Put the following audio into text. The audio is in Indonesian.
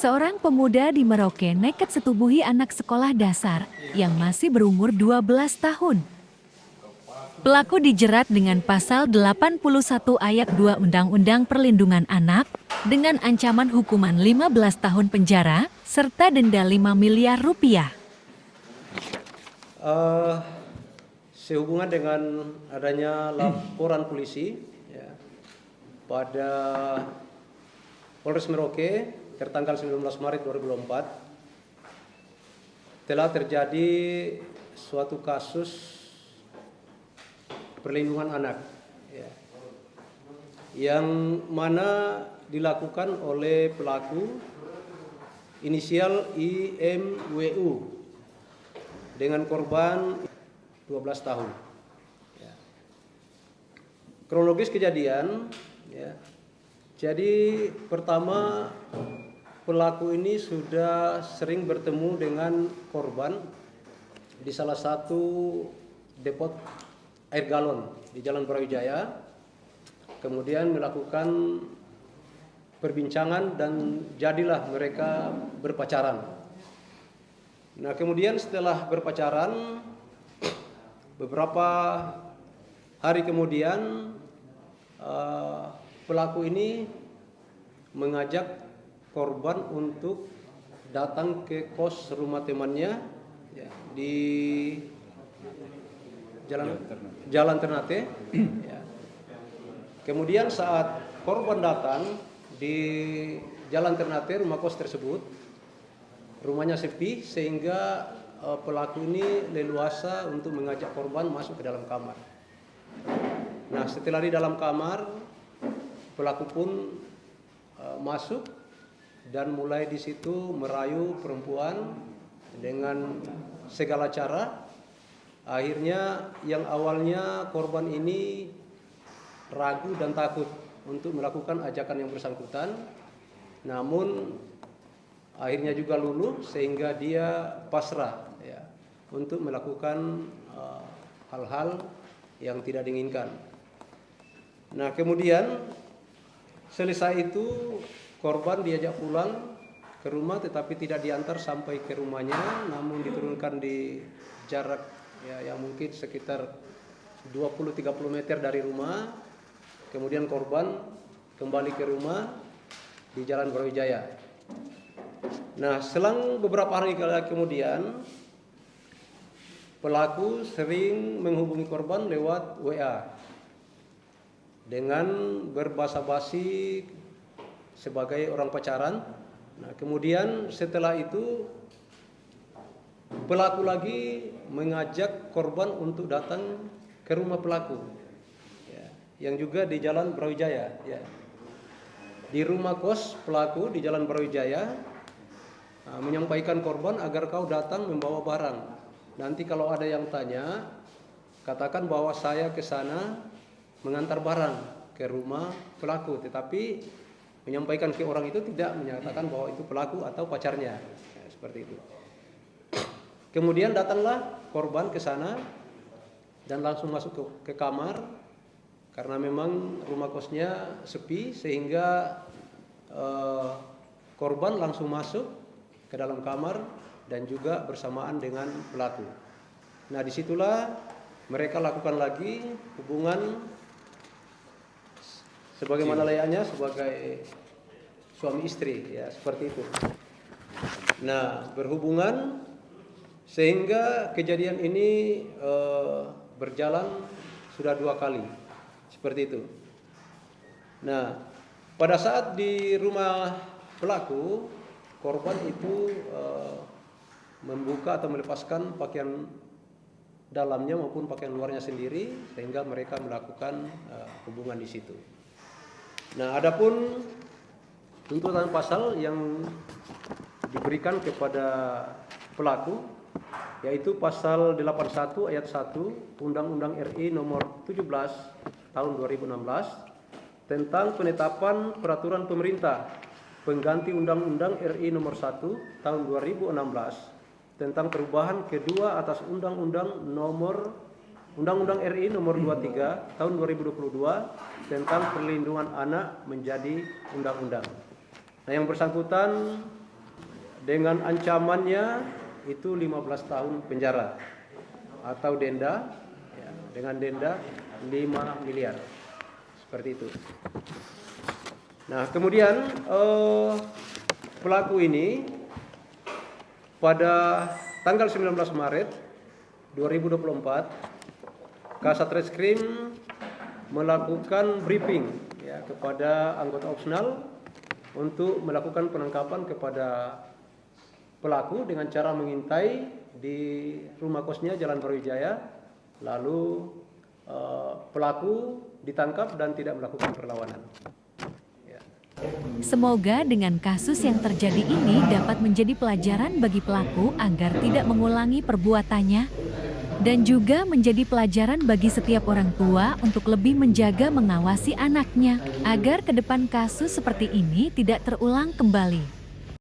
Seorang pemuda di Merauke nekat setubuhi anak sekolah dasar yang masih berumur 12 tahun. Pelaku dijerat dengan pasal 81 ayat 2 Undang-Undang Perlindungan Anak dengan ancaman hukuman 15 tahun penjara serta denda 5 miliar rupiah. Sehubungan dengan adanya laporan polisi ya, pada Polres Merauke tertanggal 19 Maret 2024 telah terjadi suatu kasus perlindungan anak ya, yang mana dilakukan oleh pelaku inisial IMWU dengan korban 12 tahun. Ya. Kronologis kejadian, ya. Jadi pertama pelaku ini sudah sering bertemu dengan korban di salah satu depot air galon di Jalan Brawijaya, kemudian melakukan perbincangan dan jadilah mereka berpacaran. Nah kemudian setelah berpacaran beberapa hari kemudian pelaku ini mengajak korban untuk datang ke kos rumah temannya ya, di Jalan Ternate. Ya. Kemudian saat korban datang di Jalan Ternate, rumah kos tersebut, rumahnya sepi sehingga pelaku ini leluasa untuk mengajak korban masuk ke dalam kamar. Nah setelah di dalam kamar, pelaku pun masuk dan mulai di situ merayu perempuan dengan segala cara. Akhirnya yang awalnya korban ini ragu dan takut untuk melakukan ajakan yang bersangkutan, namun akhirnya juga luluh sehingga dia pasrah ya, untuk melakukan hal-hal yang tidak diinginkan. Nah kemudian selesai itu korban diajak pulang ke rumah tetapi tidak diantar sampai ke rumahnya, namun diturunkan di jarak ya, yang mungkin sekitar 20-30 meter dari rumah. Kemudian korban kembali ke rumah di Jalan Brawijaya. Nah selang beberapa hari kemudian pelaku sering menghubungi korban lewat WA dengan berbahasa basi sebagai orang pacaran. Nah kemudian setelah itu pelaku lagi mengajak korban untuk datang ke rumah pelaku ya, yang juga di Jalan Brawijaya ya. Di rumah kos pelaku di Jalan Brawijaya menyampaikan korban agar kau datang membawa barang. Nanti kalau ada yang tanya, katakan bahwa saya ke sana mengantar barang ke rumah pelaku, tetapi menyampaikan ke orang itu tidak menyatakan bahwa itu pelaku atau pacarnya ya, seperti itu. Kemudian datanglah korban ke sana dan langsung masuk ke kamar karena memang rumah kosnya sepi sehingga korban langsung masuk ke dalam kamar dan juga bersamaan dengan pelaku. Nah disitulah mereka lakukan lagi hubungan sebagaimana layaknya sebagai suami istri ya, seperti itu. Nah berhubungan sehingga kejadian ini berjalan sudah 2 kali seperti itu. Nah pada saat di rumah pelaku, korban itu membuka atau melepaskan pakaian dalamnya maupun pakaian luarnya sendiri sehingga mereka melakukan hubungan di situ. Nah adapun tuntutan pasal yang diberikan kepada pelaku yaitu pasal 81 ayat 1 Undang-Undang RI nomor 17 tahun 2016 tentang penetapan peraturan pemerintah pengganti Undang-Undang RI nomor 1 tahun 2016 tentang perubahan kedua atas Undang-Undang RI nomor 23 tahun 2022 tentang perlindungan anak menjadi undang-undang. Nah yang bersangkutan dengan ancamannya itu 15 tahun penjara atau denda, ya, dengan denda 5 miliar. Seperti itu. Nah, kemudian pelaku ini pada tanggal 19 Maret 2024 Kasat Reskrim melakukan briefing, ya, kepada anggota opsional untuk melakukan penangkapan kepada pelaku dengan cara mengintai di rumah kosnya Jalan Brawijaya. Lalu pelaku ditangkap dan tidak melakukan perlawanan. Semoga dengan kasus yang terjadi ini dapat menjadi pelajaran bagi pelaku agar tidak mengulangi perbuatannya dan juga menjadi pelajaran bagi setiap orang tua untuk lebih menjaga mengawasi anaknya agar ke depan kasus seperti ini tidak terulang kembali.